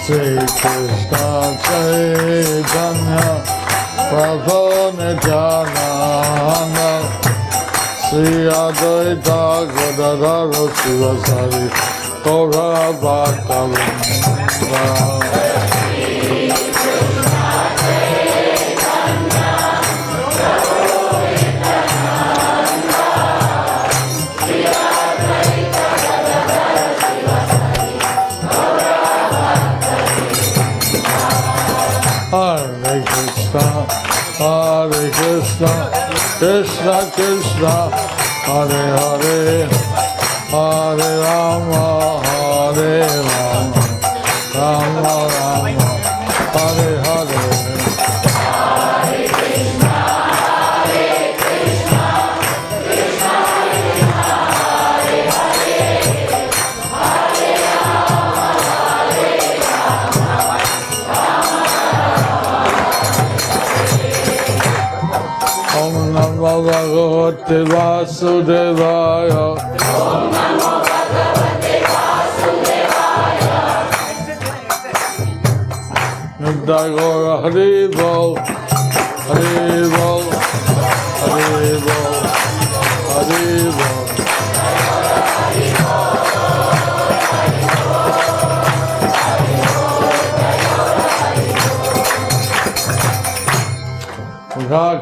Sri Krishna Chaitanya Prabhu Nityananda Sri Advaita Gadadhara Sivasari Gaura Bhakta Vrinda. Hare Krishna, Krishna Krishna, Hare Hare, Hare Rama, Hare Rama, Rama Rama, Hare Hare. Hare Krishna, Krishna Krishna, Hare Hare, Hare Rama, Hare Rama, Rama Om Namo Bhagavate Vasudevaya. Om Namo Bhagavate Vasudevaya. Nitya Gaura Hari Bol, Hari Bol, Hari Bol, Hari Bol.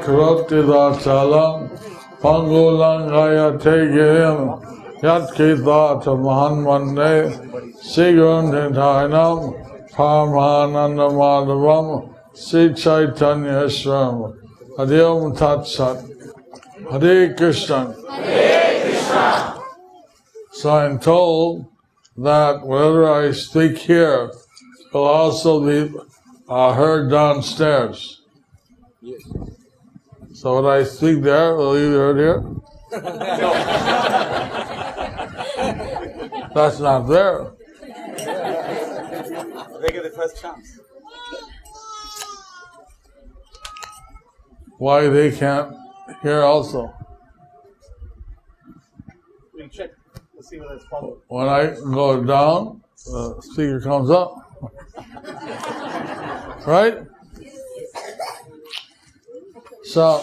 Karoti Dachalam, Pangulangaya Tegim, Yatkita Mahan Mande, Sigun Hitainam, Parmananda Madhavam, Sri Chaitanya Swaram, Hariom Tat Sat, Hare Krishna. Hare Krishna. So I'm told that whatever I speak here will also be heard downstairs. Yes. So when I speak there, will you be heard here? That's not there. They get the first chance. Why they can't hear also? We'll check. Let's see whether it's possible. When I go down, the speaker comes up. Right? So,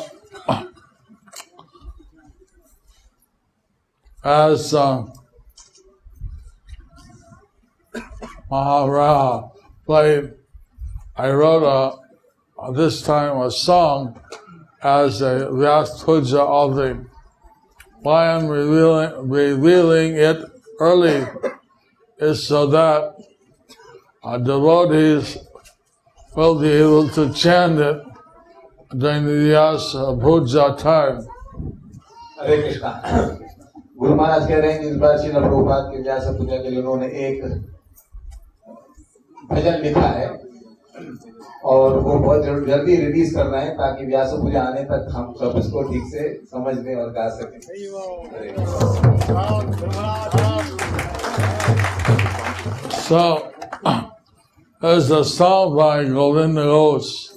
as Maharaj played, I wrote this time a song as a Vyas Puja of the. Why I'm revealing it early is so that devotees will be able to chant it during the Vyas Puja time. हरे कृष्णा। गुरु महाराज कह रहे हैं इस बार श्रील प्रभुपाद के व्यास पूजा के लिए उन्होंने एक भजन लिखा है और वो बहुत जल्दी रिलीज कर रहे हैं ताकि व्यास पूजा आने तक हम सब इसको ठीक से समझ लें और गा सकें। So, there's a song by Govinda Ghosh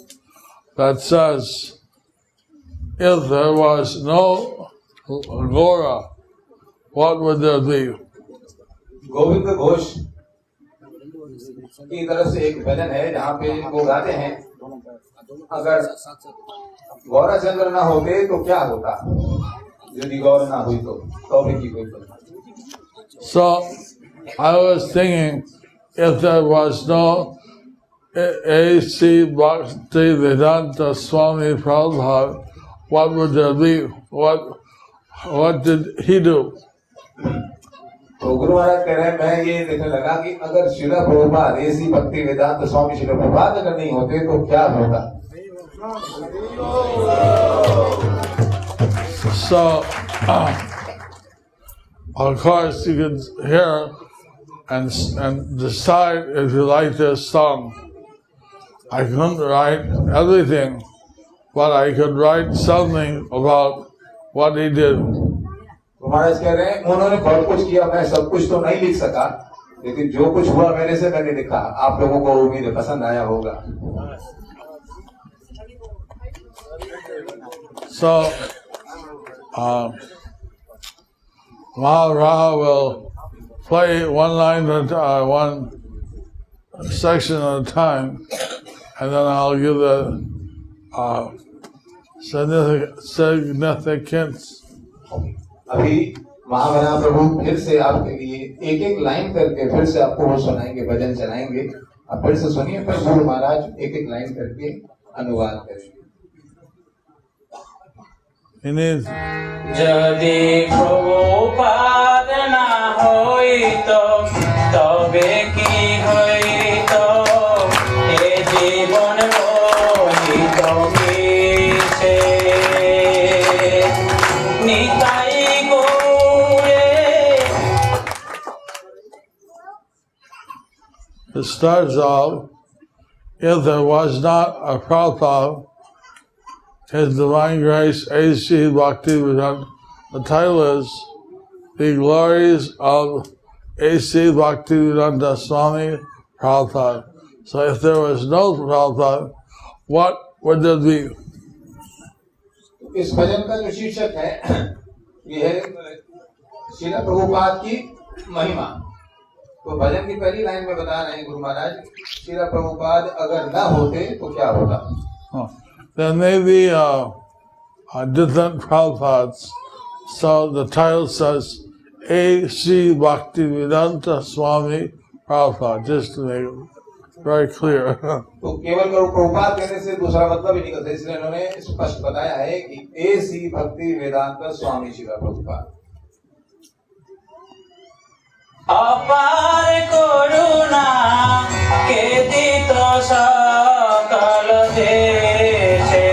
that says, if there was no Gora, what would there be? Govind Ghosh की तरफ से एक भजन है जहाँ पे वो गाते हैं अगर गौरा चंद्र ना होते तो क्या होता यदि गौर ना हुई तो भी की कोई। So, I was thinking, if there was no A.C. Bhakti Vedanta Swami Prabhupada, what would there be? What did he do? तो गुरु महाराज कह रहे हैं मैं ये देखने लगा कि अगर श्रील प्रभुपाद ऐसी भक्ति वेदांत स्वामी श्रील प्रभुपाद अगर नहीं होते तो क्या होता। So, of course, you can hear and decide if you like this song. I couldn't write everything, but I could write something about what he did. महाराज कह रहे हैं उन्होंने बहुत कुछ किया मैं सब कुछ तो नहीं लिख सका लेकिन जो कुछ हुआ मेरे से मैंने लिखा आप लोगों को उम्मीद है पसंद आया होगा। So, Maharaj will play one line at one section at a time, and then I'll give the significance. अभी महामना प्रभु फिर से आपके लिए एक एक लाइन करके फिर से आपको वो सुनाएंगे, भजन चलाएंगे। आप फिर से सुनिए, फिर गुरु महाराज एक एक लाइन करके अनुवाद करेंगे। যদি প্রভুপাদ না হইতো তবে কি হইতো এ জীবন রহিত মিশে Nitai গৌরে। It starts off, if there was not a Prabhupada, His Divine Grace, A.C. Bhaktivedanta. The title is The Glories of A.C. Bhaktivedanta Swami Prabhupada. So if there was no Prabhupada, what would there be? इस भजन का जो शीर्षक है ये है श्रील प्रभुपाद की महिमा। तो भजन की पहली लाइन में बता रहे हैं गुरु महाराज, श्रील प्रभुपाद अगर न होते तो क्या होता। There may be different Prabhupads. So the title says A.C. Bhaktivedanta Swami Prabhupada, just to make it very clear. तो केवल प्रभुपाद कहने से दूसरा मतलब ही निकलता है, इसलिए उन्होंने स्पष्ट बताया है कि A.C. भक्ति वेदांत स्वामी श्रील प्रभुपाद। অপার করুণা কে দিত সকল দেশে।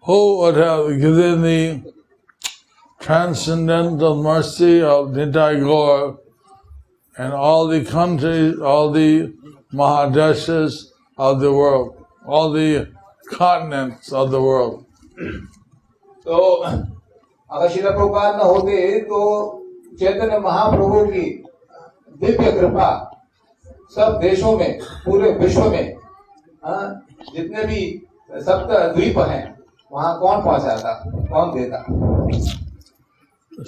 Who would have given the transcendental mercy of Nitai Gaur and all the countries, all the Mahadeshas of the world, all the continents of the world? तो अगर श्रील प्रभुपाद न होते तो चैतन्य महाप्रभु की दिव्य कृपा सब देशों में, पूरे विश्व में, जितने भी सप्त द्वीप हैं वहाँ कौन पहुँचाता, कौन देता।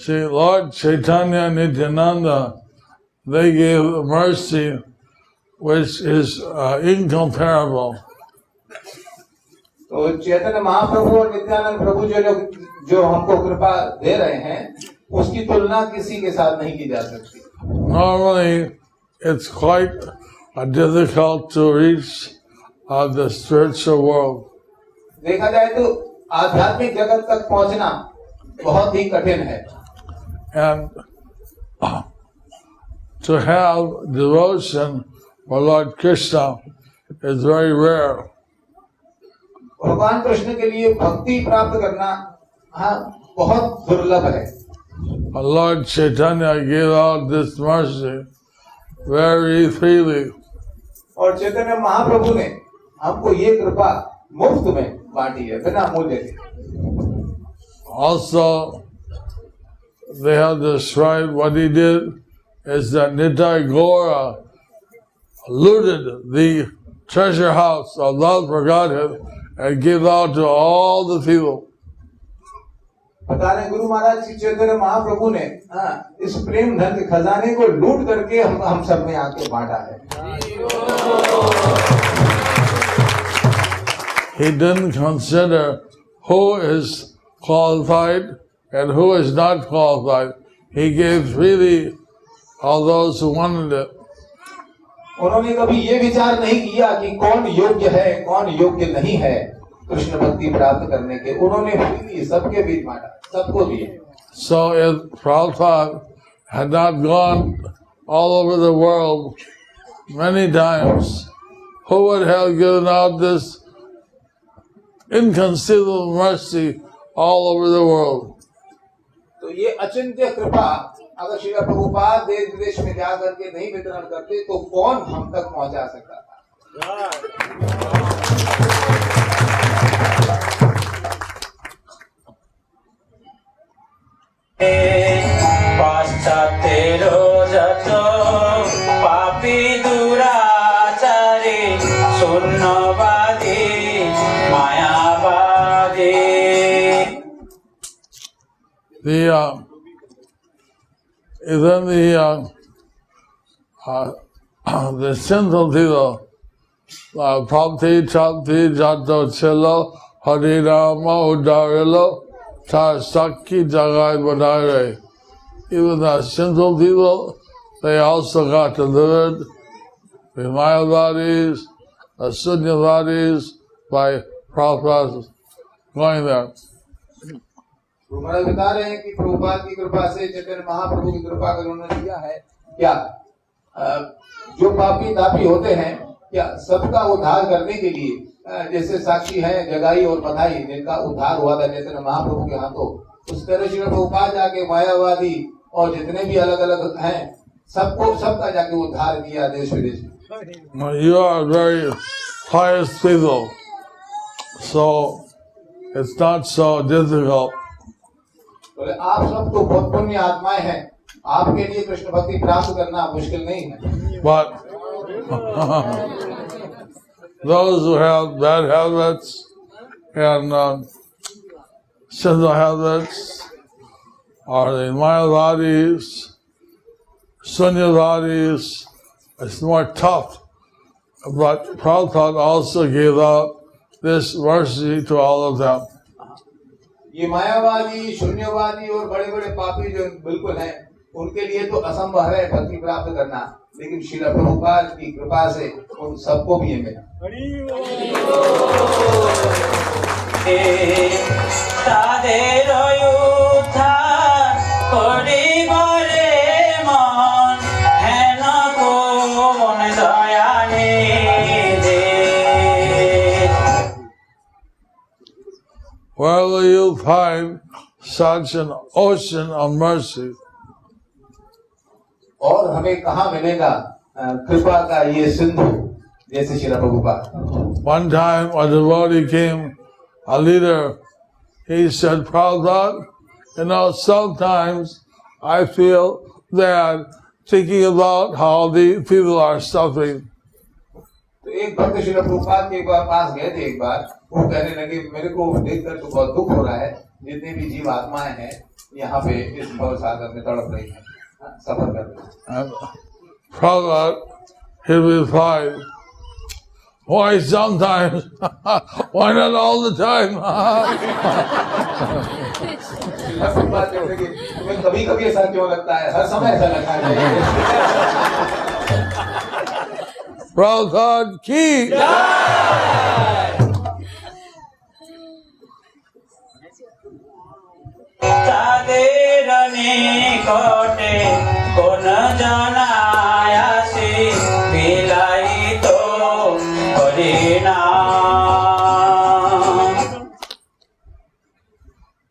See, Lord Chaitanya Nityananda, they gave mercy which is incomparable. तो चैतन्य महाप्रभु और नित्यानंद प्रभु जो हमको कृपा दे रहे हैं उसकी तुलना किसी के साथ नहीं की जा सकती। Normally, it's quite difficult to reach the spiritual world. देखा जाए तो आध्यात्मिक जगत तक पहुंचना बहुत ही कठिन है। And to have devotion for Lord Krishna is very rare. भगवान कृष्ण के लिए भक्ति प्राप्त करना बहुत दुर्लभ है। Lord Chaitanya gave out this mercy very freely. और चैतन्य महाप्रभु ने हमको ये कृपा मुफ्त में बांटी है, बिना मूल्य के। Also, they have described what he did is that Nitai Gaura looted the treasure house of Lord Prabhupada and gave out to all the people. बता रहे गुरु महाराज श्री चैतन्य महाप्रभु ने इस प्रेम धन के खजाने को लूट करके हम सब में आके बांटा है। He didn't consider who is qualified and who is not qualified. He gave freely all those who wanted it. उन्होंने कभी ये विचार नहीं किया कि कौन योग्य है, कौन योग्य नहीं है कृष्ण भक्ति प्राप्त करने के। उन्होंने सबके बीच बांटा, सबको दिए। So if Prabhupada had not gone all over the world many times, who would have given out this inconceivable mercy all over the world? तो ये अचिंत्य कृपा अगर श्री प्रभुपाद देश विदेश में जा करके नहीं वितरण करते तो कौन हम तक पहुंचा सकता था। পাশ্চাত্যের যত পাপী দুরাচারী শূন্যবাদী মায়াবাদী। Even the the sinful people, Prabhuti Chapti Jato Chilo Harirama Udarilo Tar Sakki Jagai Badare. Even the sinful people, they also got delivered, the Mayavadis, the Sunyavadis, by Prabhupada going there. महाराज बता रहे हैं कि प्रभुपाद की कृपा से, चैतन्य महाप्रभु की कृपा कर उन्होंने दिया है क्या जो पापी तापी होते हैं, क्या सबका उद्धार करने के लिए जैसे साक्षी हैं जगाई और बधाई जिनका उद्धार हुआ था चैतन्य महाप्रभु के हाथों, उस तरह श्री प्रभुपाद जाके मायावादी और जितने भी अलग अलग हैं सबका जाके उद्धार किया देश विदेश में। You are very pious people, so it's not so difficult. बोले आप सब तो बहुत पुण्य आत्माएं हैं, आपके लिए कृष्ण भक्ति प्राप्त करना मुश्किल नहीं है। But those who have bad habits and sinful habits are the Mayavadis, Sunyavadis. It's more tough. But Prabhupada also gave out this mercy to all of them. ये मायावादी, शून्यवादी और बड़े बड़े पापी जो बिल्कुल हैं, उनके लिए तो असंभव है भक्ति प्राप्त करना, लेकिन श्रील प्रभुपाद की कृपा से उन सबको भी ये मिला। Where will you find such an ocean of mercy? और हमें कहाँ मिलेगा कृपा का ये सिंधु जैसे Srila Prabhupada. One time a devotee came, a leader, he said, Prabhupada, sometimes I feel bad thinking about how the people are suffering. तो एक भक्त श्रील प्रभुपाद के पास गए थे एक बार, वो कहने लगे मेरे को देखकर तो बहुत दुख हो रहा है, जितने भी जीव आत्माएं हैं यहाँ पे इस भव सागर में तड़प रही हैं, सफर कर रही हैं। Prabhupada, he replied, why sometimes? Why not all the time? Prabhupada कहते कि तुम्हें कभी कभी ऐसा क्यों लगता है, हर समय ऐसा लगता है। Prabhupada ki jai! তাদের নিকটে কোন জনায়াসি বিলাইত হরিনাম।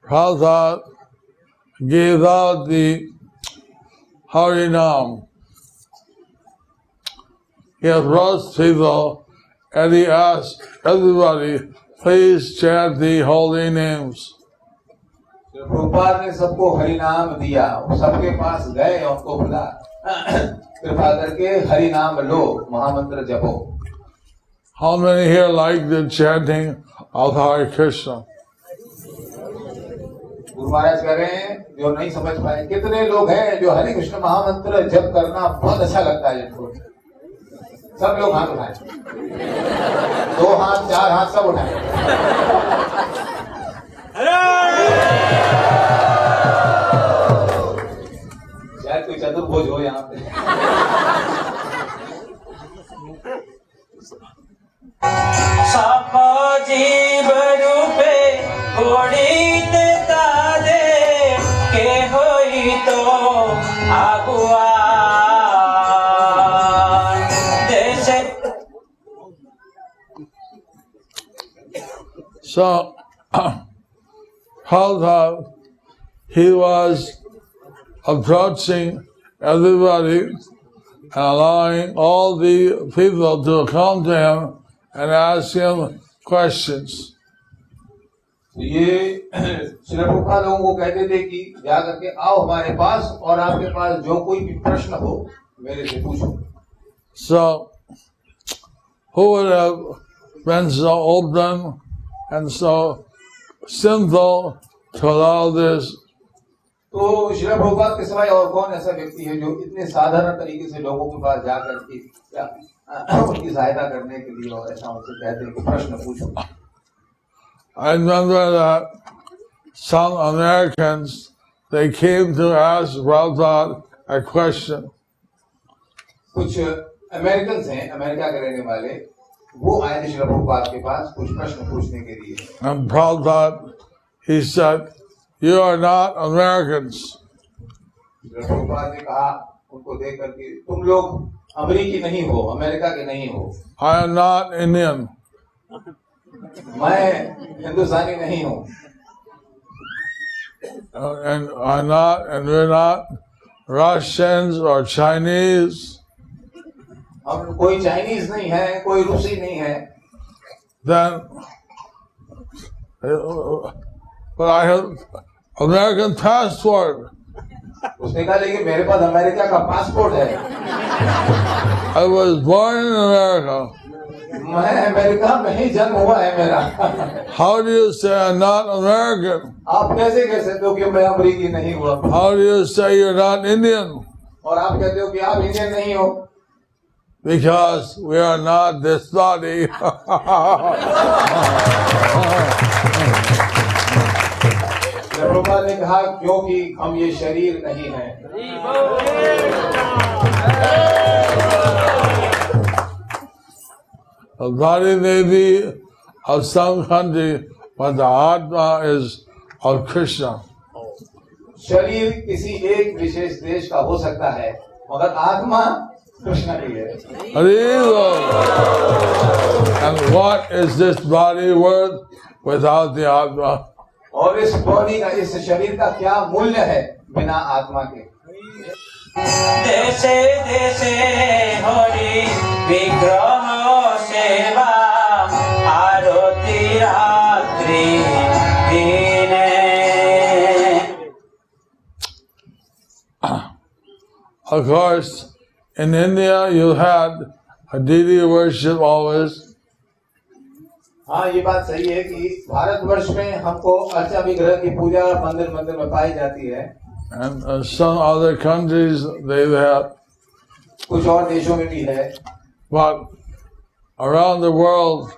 Prabhupada gave out the Harinam. He approached people and he asked everybody, please chant the holy names. Prabhupada ने सबको हरि नाम दिया, सबके पास गए और उनको बोला कृपा करके हरि नाम लो, महामंत्र जपो। How many here like the chanting of Hare Krishna? Guru Maharaj कह रहे हैं जो नहीं समझ पाए, कितने लोग हैं जो हरे कृष्ण महामंत्र जप करना बहुत अच्छा लगता है जिनको? सब लोग हाथ उठाए, 2 हाथ 4 हाथ सब उठाए। शायद कोई चतुर्भुज हो यहाँ पे। सब जीव रूपे गणित तादे के होइतो आगुआन देशे। So, Prabhupada, he was approaching everybody and allowing all the people to come to him and ask him questions. ये श्री प्रभुपाद लोगों को कहते थे कि जा करके आओ हमारे पास और आपके पास जो कोई भी प्रश्न हो मेरे से पूछो। So, who would have been so open and so simple to allow this तो श्रील प्रभुपाद के सिवाय और कौन ऐसा व्यक्ति है जो इतने साधारण तरीके से लोगों के पास जाकर के या उनकी सहायता करने के लिए और ऐसा उनसे कहते हैं कि प्रश्न पूछो. I remember that some Americans, they came to ask Prabhupada a question. कुछ अमेरिकन हैं, अमेरिका के रहने वाले, वो आए थे श्रील प्रभुपाद के पास कुछ प्रश्न पूछने के लिए. And Prabhupada, he said, "You are not Americans." Srila Prabhupada ने कहा उनको देख करके, तुम लोग अमेरिकी नहीं हो, अमेरिका के नहीं हो. I am not Indian. मैं हिंदुस्तानी नहीं हूँ. And we're not Russians or Chinese. हम कोई चाइनीज नहीं है, कोई रूसी नहीं है. Then, but I have American passport. उसने कहा लेकिन मेरे पास अमेरिका का पासपोर्ट है. I was born in America. मैं अमेरिका में ही जन्म हुआ है मेरा. How do you say I'm not American? आप कैसे कह सकते हो कि मैं अमेरिकी नहीं हुआ? How do you say you're not Indian? और आप कहते हो कि आप इंडियन नहीं हो? Because we are not this body. Prabhupada ने कहा क्योंकि हम ये शरीर नहीं है. The body may be of some country, but the Atma is of Krishna. शरीर किसी एक विशेष देश का हो सकता है, मगर आत्मा कृष्ण की है. And what is this body worth without the Atma? और इस बॉडी का, इस शरीर का क्या मूल्य है बिना आत्मा के? देशे देशे हरि विग्रह सेवा आरती रात्रि दिने. Of course, in India you had a deity worship always. हाँ, ये बात सही है कि भारतवर्ष में हमको अर्चा विग्रह की पूजा मंदिर मंदिर में पाई जाती है. And some other countries they have. कुछ और देशों में भी है. But around the world,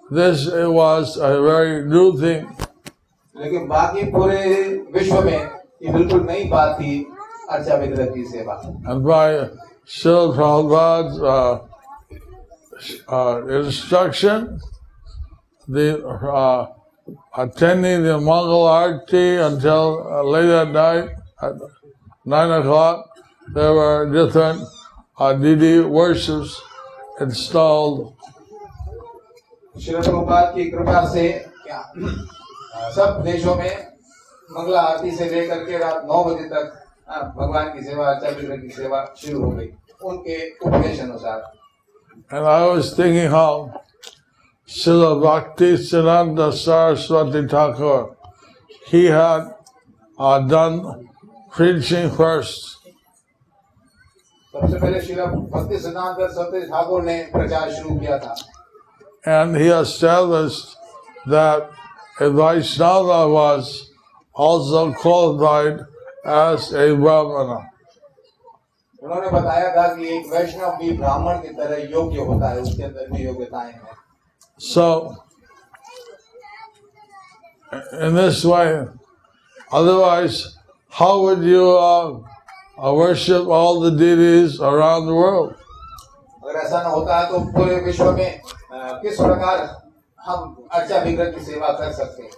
this was a very new thing. लेकिन बाकी पूरे विश्व में ये बिल्कुल नई बात थी अर्चा विग्रह की सेवा. And by Srila Prabhupada's instruction, the attending the Mangal Arati until late at night, at 9 o'clock, there were different deity worships installed. Srila Prabhupada की कृपा से सब देशों में मंगला आरती से लेकर के रात 9 बजे तक भगवान की सेवा, अर्चा विग्रह की सेवा शुरू हो गई उनके उपदेश अनुसार. And I was thinking how Srila Bhakti Siddhanta Saraswati Thakur, he had done preaching first. सबसे पहले श्रील भक्ति सिद्धांत सरस्वती ठाकुर ने प्रचार शुरू किया था. And he established that a Vaishnava was also qualified as a Brahmana. उन्होंने बताया था कि एक वैष्णव भी ब्राह्मण की तरह योग्य होता है, उसके अंदर भी योग्यताएं हैं. So, in this way, otherwise, how would you worship all the deities around the world? अगर ऐसा न होता है तो पूरे विश्व में किस प्रकार हम अर्चा विग्रह की सेवा कर सकते हैं?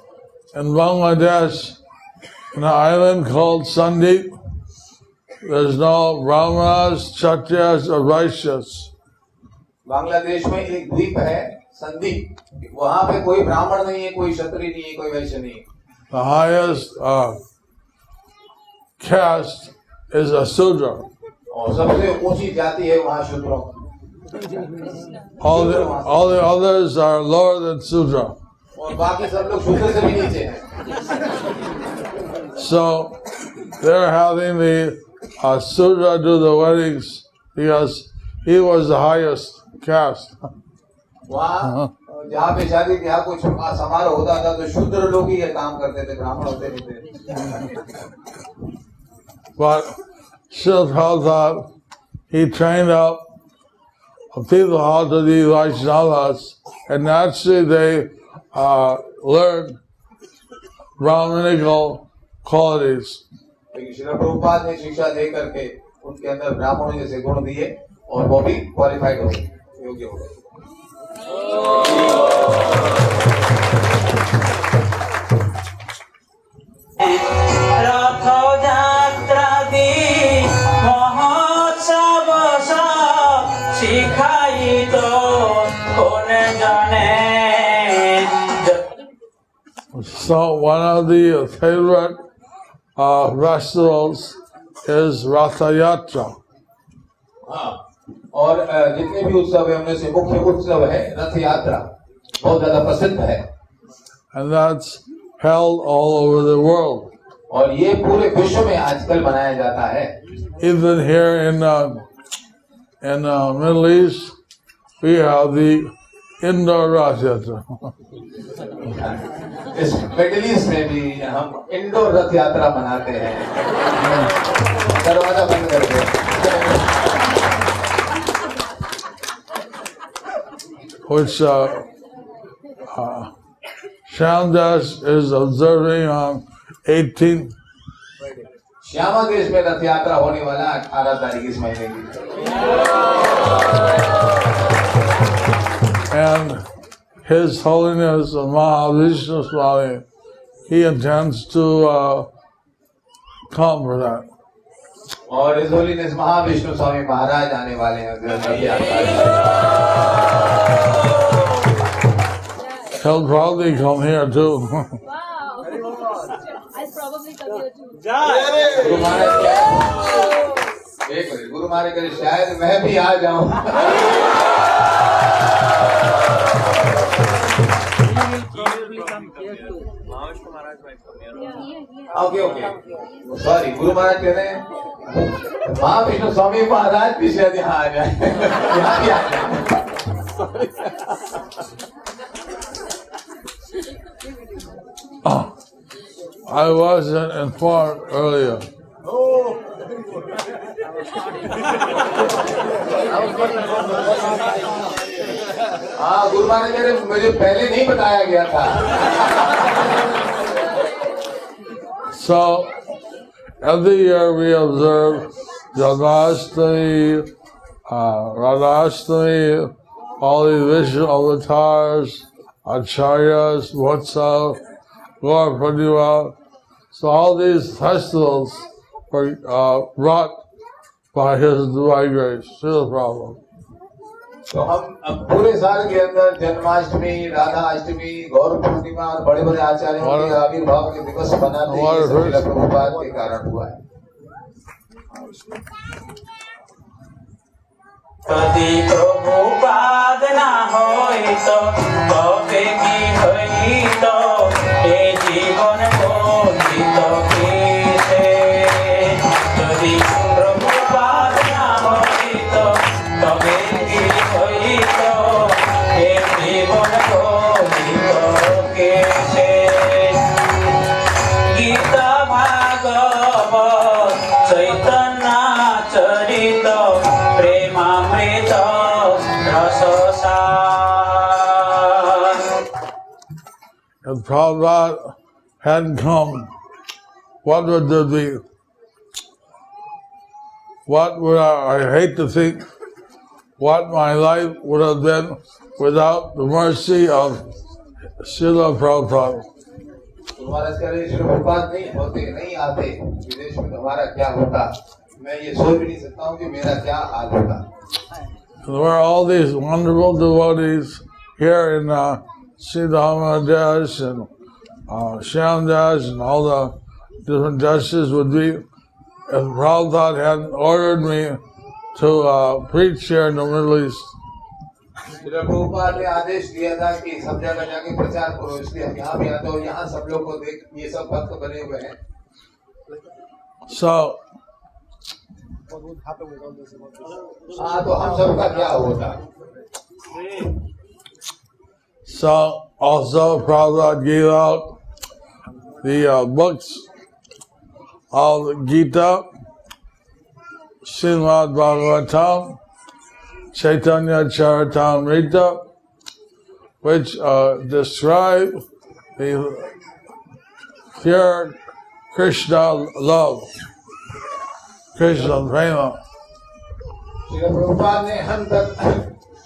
In Bangladesh, in an island called Sandeep, there's no Brahmanas, Kshatriyas, or Vaishyas. Bangladesh में एक द्वीप है संदीप, वहाँ पे कोई ब्राह्मण नहीं है, कोई क्षत्रिय नहीं है, कोई वैश्य नहीं है. The highest caste is a Sudra. और सबसे ऊंची जाति है वहाँ शूद्रों. All the others are lower than Sudra. और बाकी सब लोग शूद्र से भी नीचे हैं. So they're having the Sudra do the weddings because he was the highest caste. वहाँ जहाँ पे शादी ब्याह कुछ समारोह होता था तो शूद्र लोग ही ये काम करते थे, ब्राह्मण होते नहीं थे। But Srila Prabhupada, he trained up people how to be Vaishnavas, and naturally they learned Brahminical qualities. लेकिन श्रील प्रभुपाद ने शिक्षा दे करके उनके अंदर ब्राह्मणों जैसे गुण दिए और वो भी क्वालिफाइड हो गए, योग्य हो गए। रथ यात्रा दी महोत्सव शिखाई तो कौन जाने। So one of the favorite festivals is Ratha Yatra. हाँ, और जितने भी उत्सव है उनमें से मुख्य उत्सव है रथ यात्रा, बहुत ज्यादा प्रसिद्ध है। And that's held all over the world. और ये पूरे विश्व में आजकल मनाया जाता है। Even here in Middle East, we have the indoor Rath Yatra. इस मिडिल ईस्ट में भी हम इंडोर रथ यात्रा मनाते हैं, दरवाजा बंद करके। Which Shamdas is observing on 18th. Shyama देश में रथ यात्रा होने वाला 18 तारीख इस महीने की। And His Holiness Mahavishnu Swami, he intends to come for that. और इस होलीनेस महाविष्णु स्वामी महाराज आने वाले हैं रथ यात्रा। He'll probably come here too. Wow. I'll probably come here too. Guru Maharaj एक मिनट, गुरु महाराज कहे शायद मैं भी आ जाऊं। Okay okay, sorry, Guru Maharaj कह रहे हैं महाविष्णु स्वामी महाराज भी शायद यहाँ आ जाए, यहाँ भी आ जाए। I wasn't informed earlier. हाँ, गुरु महाराज कह रहे मुझे पहले नहीं बताया गया था। So every year we observe Janmashtami, Radhashtami, all the Vishnu avatars, Acharyas, Vatsa, Gaur Purnima. So all these festivals were brought by His divine grace, Srila Prabhupada. तो हम पूरे साल के अंदर जन्माष्टमी, राधा अष्टमी, गौर पूर्णिमा और बड़े बड़े आचार्यों के आविर्भाव के दिवस मनाते हैं, ये सब श्रील प्रभुपाद के कारण हुआ है। यदि प्रभुपाद ना होइतो तबे की होइतो ए जीवन बोधितो किसे। यदि प्रभुपाद ना होइतो तबे की होइतो ए जीवन बोधितो किसे। गीता भागवत चैतन्य चरित प्रेमामृत रससार। If Prabhupada hadn't come, what would there be? What would I hate to think what my life would have been without the mercy of Srila Prabhupada. महाराज कह रहे श्री प्रभुपाद नहीं होते, नहीं आते विदेश में, हमारा क्या होता, मैं ये सोच भी नहीं सकता हूँ कि मेरा क्या हाल होता। There were all these wonderful devotees here in Damodardesh and Shamdas and all the different dashes would be, if Prabhupada hadn't ordered me to preach here in the Middle East. Shri Prabhupada ने आदेश दिया था कि सब जगह जाके प्रचार करो, इसलिए हम यहाँ भी आते हो, यहाँ सब लोग को देख, ये सब भक्त बने हुए हैं। So हाँ, तो हम सबका क्या होता। So also Prabhupada gave out the books of Gita, Srimad Bhagavatam, Chaitanya Charitamrita, which describe the pure Krishna love, Krishna prema. Srila Prabhupada ने हम तक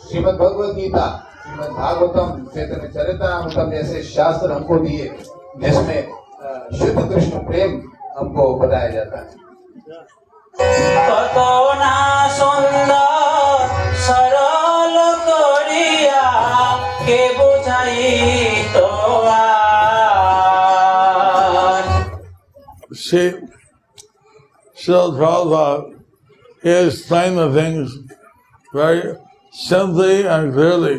श्रीमद् भगवद गीता, श्रीमद् भागवतम, चैतन्य चरितामृतम जैसे शास्त्र हमको दिए, जिसमें शुद्ध कृष्ण प्रेम हमको बताया जाता है। कतो ना सुंदर सरल करिया के बुझाई तो See, Srila Prabhupada, he explained the things very simply and clearly.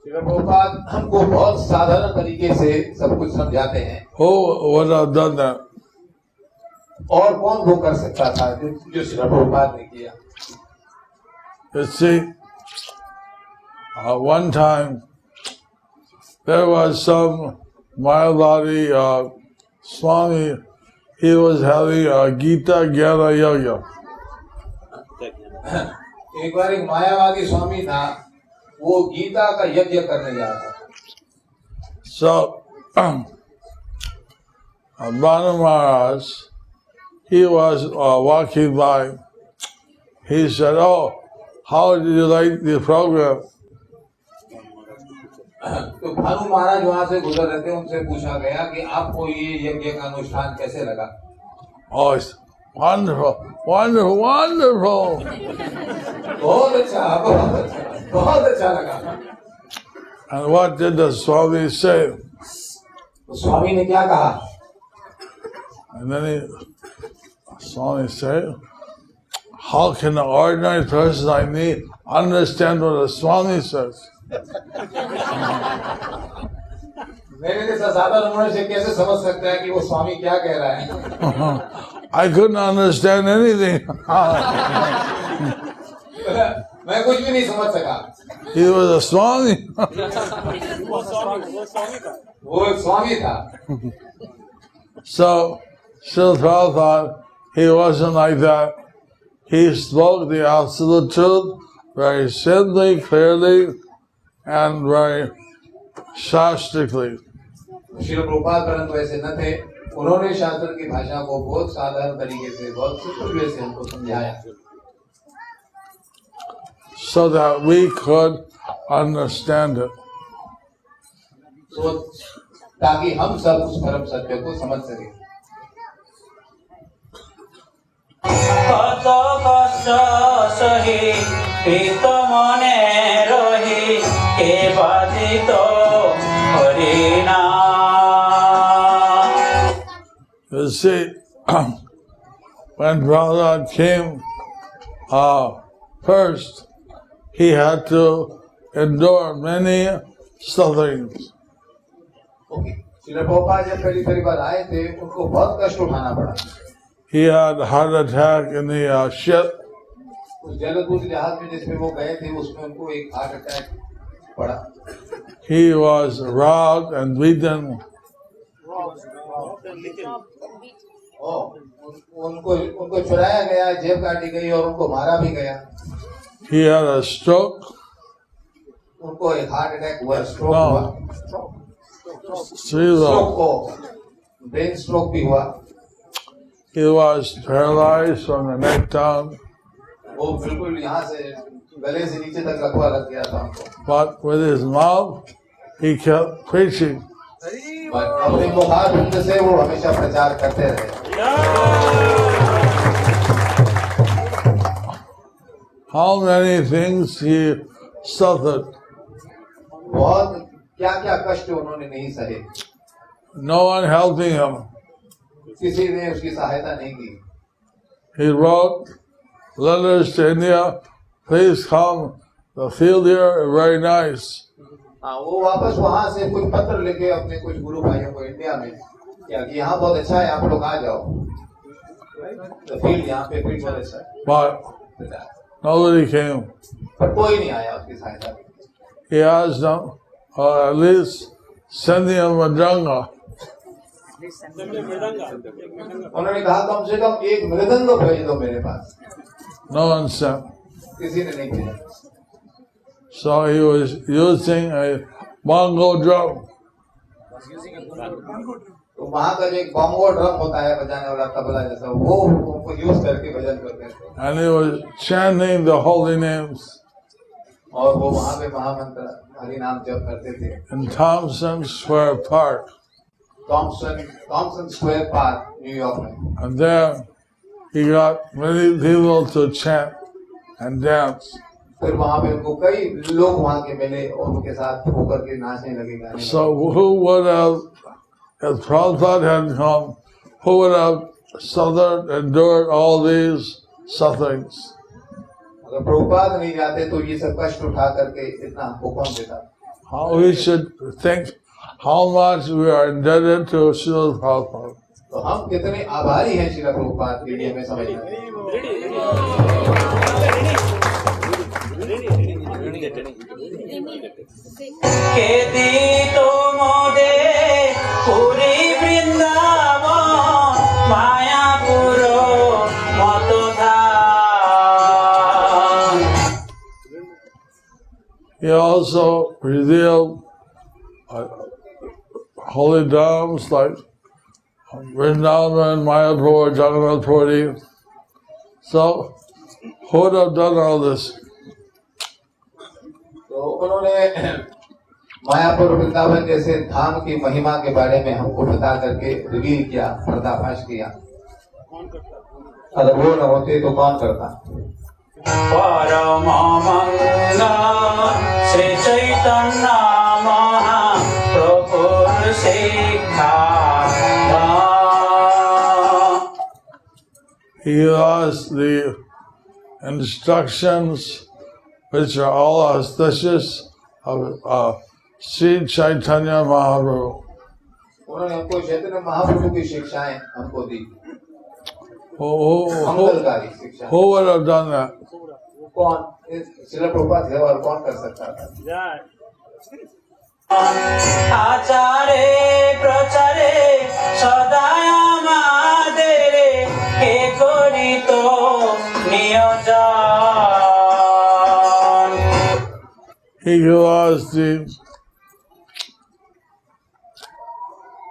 Srila Prabhupada हमको बहुत साधारण तरीके से सब कुछ समझाते हैं। Who would have done that? और कौन वो कर सकता था जो श्रील प्रभुपाद ने किया। You see, one time there was some Mayavadi Swami, he was having a Gita Gyana Yoga. एक बार एक मायावादी स्वामी था, वो गीता का यज्ञ करने जा रहा था। So, Maharaj, he was walking by. He said, "Oh, how did you like the program?" तो भानु महाराज वहां से गुजर रहे थे, उनसे पूछा गया कि आपको ये यज्ञ का अनुष्ठान कैसे लगा। Oh, it's wonderful, wonderful, wonderful. बहुत अच्छा, बहुत अच्छा, बहुत अच्छा लगा। And what did the Swami say? तो स्वामी ने क्या कहा? And then Swami said, "How can an ordinary person like me understand what a Swami says?" मेरे जैसा साधारण मनुष्य कैसे समझ सकता है कि वो स्वामी क्या कह रहा है? I couldn't understand anything. मैं कुछ भी नहीं समझ सका। He was a Swami. वो एक स्वामी था। So, Srila Prabhupada, he wasn't like that. He spoke the absolute truth very simply, clearly, and very shastrically. Srila Prabhupada परंतु ऐसे न थे, उन्होंने शास्त्र की भाषा को बहुत साधारण तरीके से, बहुत सूक्ष्म से हमको समझाया, so that we could understand it. तो ताकि हम सब उस परम सत्य को समझ सके। कत कष्ट सही प्रीत मने रही के बाधित हरिना। You see, when Prahlad came first, he had to endure many sufferings. Srila Prabhupada जब पहली बार आए थे, उनको बहुत कष्ट उठाना पड़ा। He had a heart attack in the ship. उस जलदूत जहाज में जिसमें वो गए थे, उसमें उनको एक हार्ट अटैक पड़ा। He was robbed and beaten. उनको चुराया गया, जेब काटी गई और उनको मारा भी गया। He had a stroke. उनको एक हार्ट अटैक हुआ, स्ट्रोक हुआ, ब्रेन स्ट्रोक भी हुआ। He was paralyzed from the neck down. वो बिल्कुल यहाँ से गले से नीचे तक लकवा लग गया था उनको। But with his mouth, he kept preaching. अपने मुखार बिंद से वो हमेशा प्रचार करते रहे। How many things he suffered. बहुत क्या क्या कष्ट उन्होंने नहीं सहे। No one helping him. किसी ने उसकी सहायता नहीं की। He wrote letters to India. Please come. The field here is very nice. हाँ, वो वापस वहाँ से कुछ पत्र लेके अपने कुछ गुरु भाइयों को इंडिया में क्या कि यहाँ बहुत अच्छा है, आप लोग आ जाओ। तो फील्ड यहाँ पे फील्ड बहुत अच्छा है। But nobody came. पर कोई नहीं आया उसकी सहायता। he asked them, or at least send him a jungle. उन्होंने कहा कम से कम एक मृदंग भेज दो मेरे पास। No one sent. किसी ने नहीं भेजा। So he was using a bongo drum. तो वहाँ का जो एक बॉन्गो ड्रम होता है बजाने वाला तबला जैसा, वो उनको यूज करके भजन करते थे। And he was chanting the holy names और वो वहाँ पे महामंत्र हरि नाम जप करते थे। in Thompson Square Park. Thompson Square Park New York में। And there he got many people to chant and dance. फिर वहाँ पे उनको कई लोग वहाँ के मिले और उनके साथ होकर के नाचने लगे, गाने लगे। So who would have, if Prabhupada had come, who would have suffered, endured all these sufferings? अगर प्रभुपाद नहीं जाते तो ये सब कष्ट उठा करके इतना हमको कौन देता? How we should think how much we are indebted to Srila Prabhupada. तो हम कितने आभारी हैं श्रील प्रभुपाद के लिए, हमें समझना। खेती तो मोदे पूरी Vrindavan मायापुरो मतधाम। He also revealed holy dhammas like Vrindavan, Mayapur, Jagannath Puri. So, who would have done all this? तो उन्होंने मायापुर वृंदावन जैसे धाम की महिमा के बारे में हमको बता करके रिवील किया, पर्दाफाश किया। अगर वो न होते तो कौन करता? परम मंगल श्री चैतन्य महाप्रभु शिक्षा। He lost the instructions which are all auspicious of Sri Chaitanya Mahaprabhu. उन्होंने हमको चैतन्य महाप्रभु की शिक्षाएं हमको दी, Who मंगलकारी शिक्षा। would have done that? कौन? श्रील प्रभुपाद है और कौन कर सकता था? आचारे प्रचारे सदाय আমাদের কে করিত নিয়োজন। He was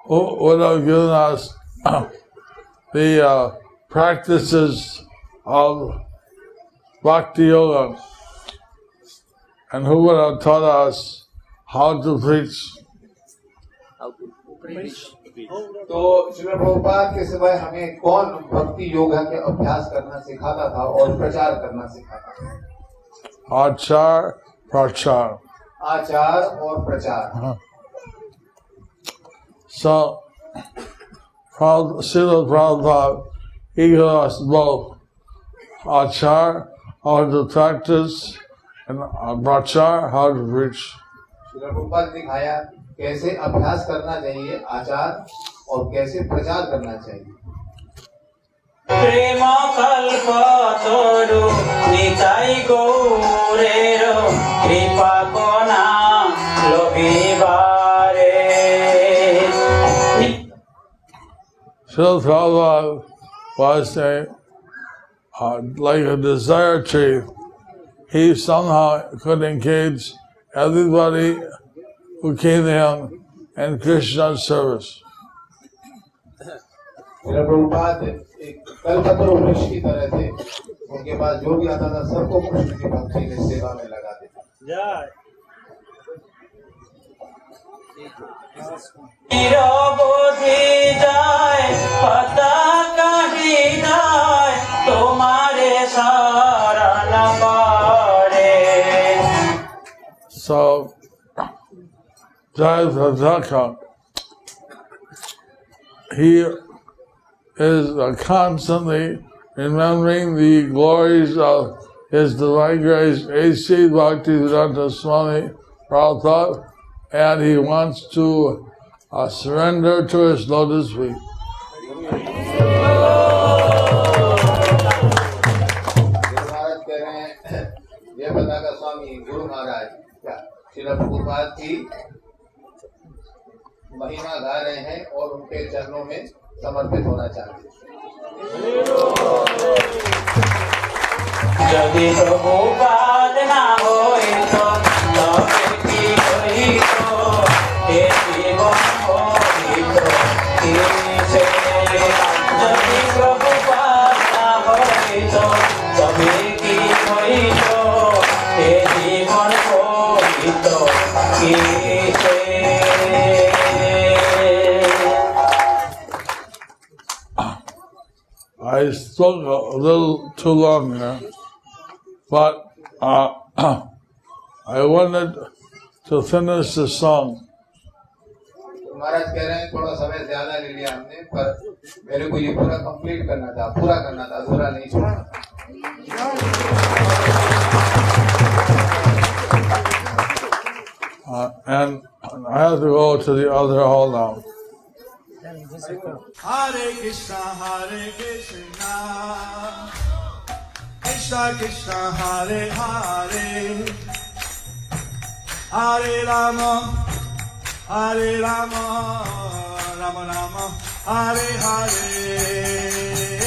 who would have given us the practices of Bhakti Yoga, and who would have taught us how to preach. तो श्रील प्रभुपाद के सिवाय हमें कौन भक्ति योगा के अभ्यास करना सिखाता था और प्रचार करना सिखाता था? Achar, prachar. आचार और प्रचार। So, Srila Prabhupada, he gave us both achar, how to practice, and prachar, how to preach. Srila Prabhupada ने दिखाया कैसे अभ्यास करना चाहिए, आचार, और कैसे प्रचार करना चाहिए। प्रेम कल्प तोरु निताई गौरेर कृपा कोना लोभिबारे। Srila Prabhupada was like a desire tree. He somehow could engage everybody who came to him in Krishna's service. Srila Prabhupada एक कल्पतरु वृक्ष की तरह थे, उनके पास जो भी आता था सबको कृष्ण की भक्ति में सेवा में लगा देते। निरवधि जाय पताका हृदय तुम्हारे शरण पड़े। So, Jayapataka, he is constantly remembering the glories of His Divine Grace, A.C. Bhaktivedanta Swami Prabhupada, and he wants to surrender to his lotus feet. महाराज कह रहे हैं, जयपताका स्वामी गुरु महाराज, क्या श्रील प्रभुपाद की महिमा गा रहे हैं और उनके चरणों में समर्पित होना चाहते हैं। यदि प्रभुपाद ना होइतो तबे की होइतो हे जीवन होइतो किसे। यदि प्रभुपाद ना होइतो तबे की होइतो हे जीवन होइतो किसे। I spoke a little too long here, but I wanted to finish the song. महाराज कह रहे हैं थोड़ा समय ज्यादा ले लिया हमने, पर मेरे को ये पूरा कंप्लीट करना था, पूरा करना था, अधूरा नहीं छोड़ना था। And I have to go to the other hall now. Hare Krishna, Krishna Krishna, Hare Hare, Hare Rama, Rama Rama, Hare Hare.